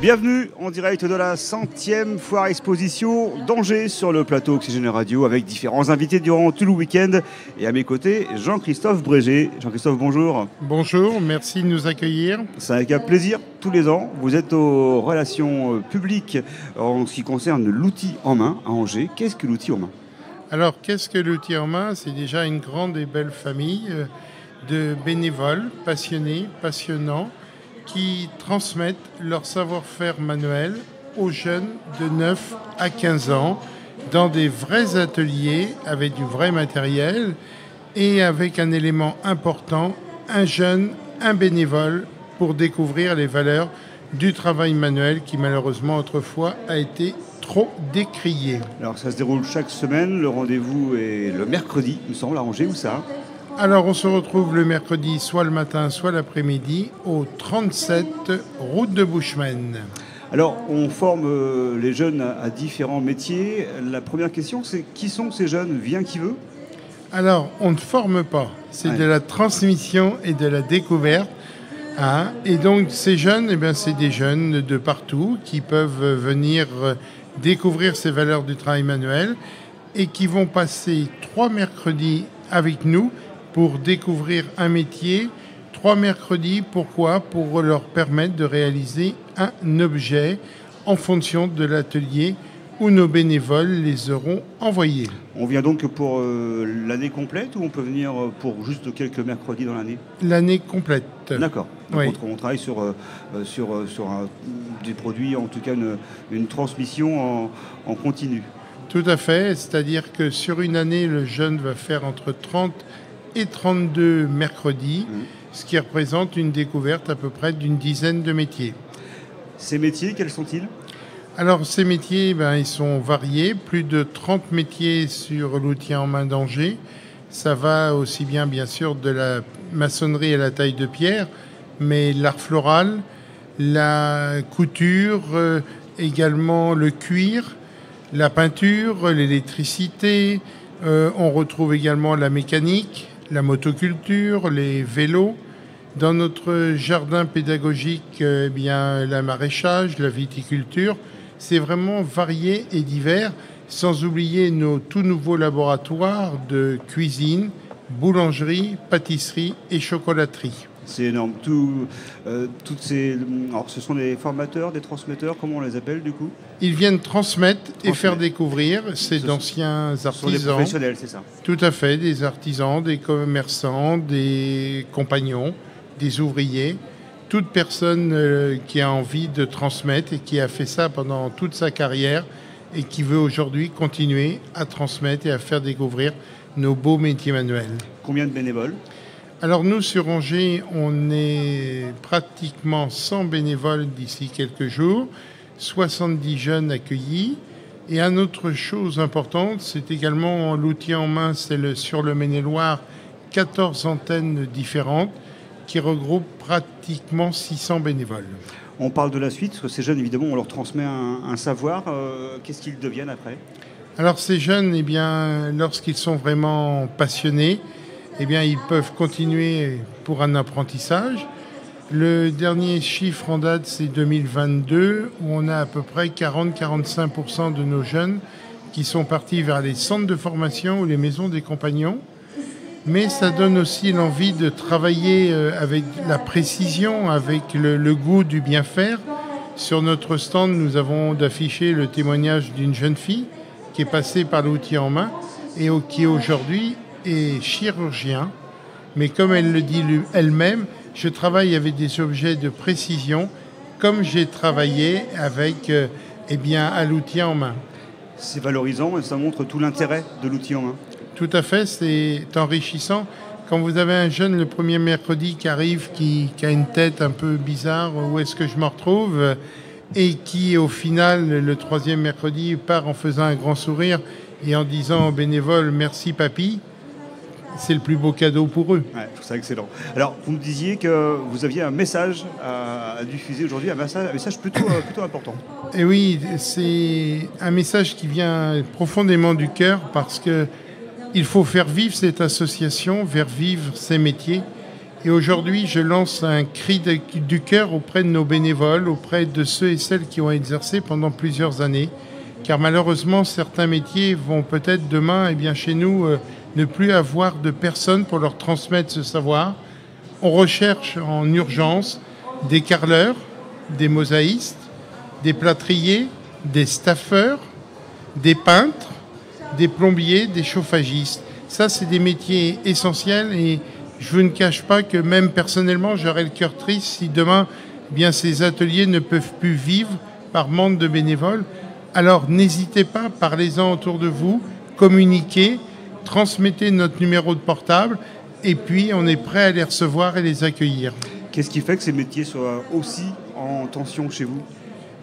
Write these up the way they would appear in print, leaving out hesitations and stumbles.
Bienvenue en direct de la 100e foire exposition d'Angers sur le plateau Oxygène Radio avec différents invités durant tout le week-end. Et à mes côtés, Jean-Christophe Bréger. Jean-Christophe, bonjour. Bonjour, merci de nous accueillir. C'est avec un plaisir tous les ans. Vous êtes aux relations publiques en ce qui concerne l'outil en main à Angers. Qu'est-ce que l'outil en main ? Alors, qu'est-ce que l'outil en main ? C'est déjà une grande et belle famille de bénévoles passionnés, passionnants, qui transmettent leur savoir-faire manuel aux jeunes de 9 à 15 ans dans des vrais ateliers avec du vrai matériel et avec un élément important, un jeune, un bénévole pour découvrir les valeurs du travail manuel qui malheureusement autrefois a été trop décrié. Alors ça se déroule chaque semaine, le rendez-vous est le mercredi, il me semble, à Angers, où ça ? Alors, on se retrouve le mercredi, soit le matin, soit l'après-midi, au 37 route de Bushman. Alors, on forme les jeunes à différents métiers. La première question, c'est qui sont ces jeunes ? Vient qui veut ? Alors, on ne forme pas. C'est de la transmission et de la découverte. Hein. Et donc, ces jeunes, c'est des jeunes de partout qui peuvent venir découvrir ces valeurs du travail manuel et qui vont passer 3 mercredis avec nous pour découvrir un métier. 3 mercredis, pourquoi ? Pour leur permettre de réaliser un objet en fonction de l'atelier où nos bénévoles les auront envoyés. On vient donc pour l'année complète ou on peut venir pour juste quelques mercredis dans l'année ? L'année complète. D'accord. Donc Oui. on travaille sur des produits, en tout cas une transmission en continu. Tout à fait, c'est-à-dire que sur une année, le jeune va faire entre 30 et 32 mercredis, ce qui représente une découverte à peu près d'une dizaine de métiers. Ces métiers, quels sont-ils ? Alors ces métiers, ils sont variés, plus de 30 métiers sur l'outil en main d'Angers. Ça va aussi bien sûr de la maçonnerie à la taille de pierre, mais l'art floral, la couture, également le cuir, la peinture, l'électricité, on retrouve également la mécanique, la motoculture, les vélos. Dans notre jardin pédagogique, la maraîchage, la viticulture, c'est vraiment varié et divers, sans oublier nos tout nouveaux laboratoires de cuisine, boulangerie, pâtisserie et chocolaterie. C'est énorme. Alors, ce sont des formateurs, des transmetteurs, comment on les appelle du coup ? Ils viennent transmettre et faire découvrir. C'est d'anciens artisans. Ce sont des professionnels, c'est ça ? Tout à fait, des artisans, des commerçants, des compagnons, des ouvriers. Toute personne qui a envie de transmettre et qui a fait ça pendant toute sa carrière et qui veut aujourd'hui continuer à transmettre et à faire découvrir nos beaux métiers manuels. Combien de bénévoles ? Alors nous, sur Angers, on est pratiquement 100 bénévoles d'ici quelques jours, 70 jeunes accueillis. Et une autre chose importante, c'est également l'outil en main, c'est sur le Maine-et-Loire, 14 antennes différentes qui regroupent pratiquement 600 bénévoles. On parle de la suite, parce que ces jeunes, évidemment, on leur transmet un savoir. Qu'est-ce qu'ils deviennent après ? Alors ces jeunes, lorsqu'ils sont vraiment passionnés, ils peuvent continuer pour un apprentissage. Le dernier chiffre en date, c'est 2022, où on a à peu près 40-45% de nos jeunes qui sont partis vers les centres de formation ou les maisons des compagnons. Mais ça donne aussi l'envie de travailler avec la précision, avec le goût du bien faire. Sur notre stand, nous avons d'afficher le témoignage d'une jeune fille qui est passée par l'outil en main et qui aujourd'hui est chirurgien, mais comme elle le dit elle-même, je travaille avec des objets de précision comme j'ai travaillé avec à l'outil en main. C'est valorisant et ça montre tout l'intérêt de l'outil en main. Tout à fait, c'est enrichissant. Quand vous avez un jeune le premier mercredi qui arrive, qui a une tête un peu bizarre, où est-ce que je me retrouve ? Et qui au final, le 3e mercredi, part en faisant un grand sourire et en disant aux bénévoles « merci papy », c'est le plus beau cadeau pour eux. Ouais, je trouve ça excellent. Alors, vous me disiez que vous aviez un message à diffuser aujourd'hui, un message plutôt important. Et oui, c'est un message qui vient profondément du cœur parce qu'il faut faire vivre cette association, faire vivre ces métiers. Et aujourd'hui, je lance un cri du cœur auprès de nos bénévoles, auprès de ceux et celles qui ont exercé pendant plusieurs années. Car malheureusement, certains métiers vont peut-être demain, chez nous, ne plus avoir de personnes pour leur transmettre ce savoir. On recherche en urgence des carreleurs, des mosaïstes, des plâtriers, des staffeurs, des peintres, des plombiers, des chauffagistes. Ça, c'est des métiers essentiels et je ne cache pas que même personnellement, j'aurais le cœur triste si demain, ces ateliers ne peuvent plus vivre par manque de bénévoles. Alors, n'hésitez pas, parlez-en autour de vous, communiquez, transmettez notre numéro de portable et puis on est prêt à les recevoir et les accueillir. Qu'est-ce qui fait que ces métiers soient aussi en tension chez vous ?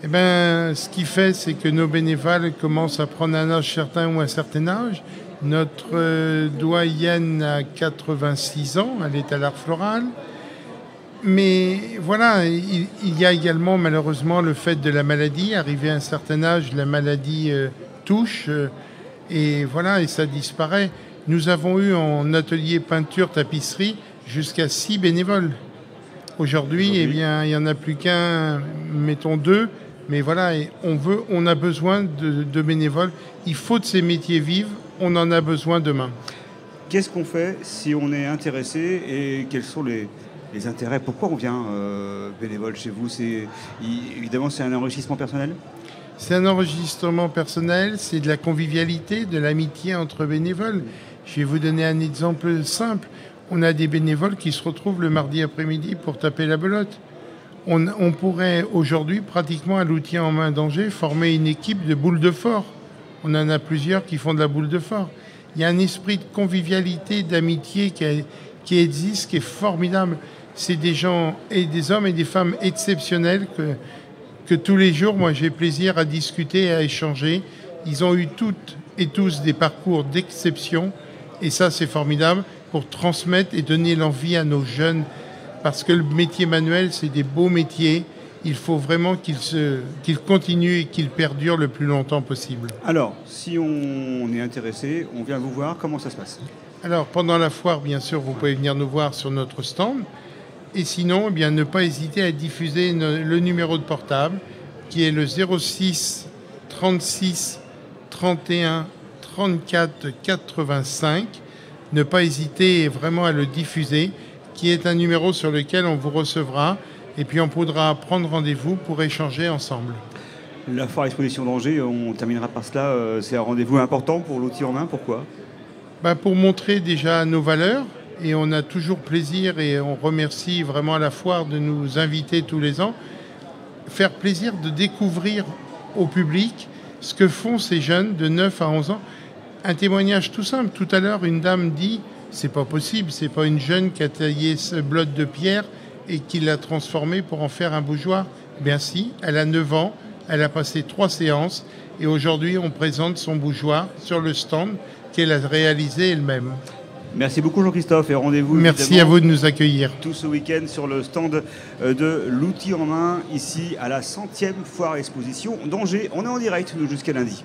Ce qui fait, c'est que nos bénévoles commencent à prendre un âge certain ou un certain âge. Notre doyenne a 86 ans, elle est à l'art floral. Mais voilà, il y a également malheureusement le fait de la maladie. Arrivé à un certain âge, la maladie touche et ça disparaît. Nous avons eu en atelier peinture, tapisserie jusqu'à 6 bénévoles. Aujourd'hui, il n'y en a plus qu'un, mettons 2. Mais voilà, on a besoin de bénévoles. Il faut de ces métiers vivre. On en a besoin demain. Qu'est-ce qu'on fait si on est intéressé et quels sont les intérêts ? Pourquoi on vient bénévole chez vous ? Évidemment, c'est un enrichissement personnel ? C'est un enregistrement personnel, c'est de la convivialité, de l'amitié entre bénévoles. Je vais vous donner un exemple simple. On a des bénévoles qui se retrouvent le mardi après-midi pour taper la belote. On pourrait aujourd'hui, pratiquement à l'outil en main d'Angers, former une équipe de boules de fort. On en a plusieurs qui font de la boule de fort. Il y a un esprit de convivialité, d'amitié qui existe, qui est formidable. C'est des gens, et des hommes et des femmes exceptionnels que tous les jours, moi, j'ai plaisir à discuter et à échanger. Ils ont eu toutes et tous des parcours d'exception. Et ça, c'est formidable pour transmettre et donner l'envie à nos jeunes. Parce que le métier manuel, c'est des beaux métiers. Il faut vraiment qu'ils continuent et qu'ils perdurent le plus longtemps possible. Alors, si on est intéressé, on vient vous voir, comment ça se passe ? Alors, pendant la foire, bien sûr, vous pouvez venir nous voir sur notre stand. Et sinon, ne pas hésiter à diffuser le numéro de portable qui est le 06 36 31 34 85. Ne pas hésiter vraiment à le diffuser, qui est un numéro sur lequel on vous recevra et puis on pourra prendre rendez-vous pour échanger ensemble. La foire exposition d'Angers, on terminera par cela, c'est un rendez-vous important pour l'outil en main, pourquoi ? Pour montrer déjà nos valeurs et on a toujours plaisir et on remercie vraiment à la foire de nous inviter tous les ans. Faire plaisir de découvrir au public ce que font ces jeunes de 9 à 11 ans. Un témoignage tout simple. Tout à l'heure, une dame dit « c'est pas possible, c'est pas une jeune qui a taillé ce bloc de pierre et qui l'a transformé pour en faire un bougeoir ». Bien si, elle a 9 ans, elle a passé 3 séances et aujourd'hui, on présente son bougeoir sur le stand qu'elle a réalisé elle-même. Merci beaucoup Jean-Christophe et rendez-vous. Merci à vous de nous accueillir. Tout ce week-end sur le stand de l'outil en main, ici à la 100e foire exposition d'Angers. On est en direct, nous, jusqu'à lundi.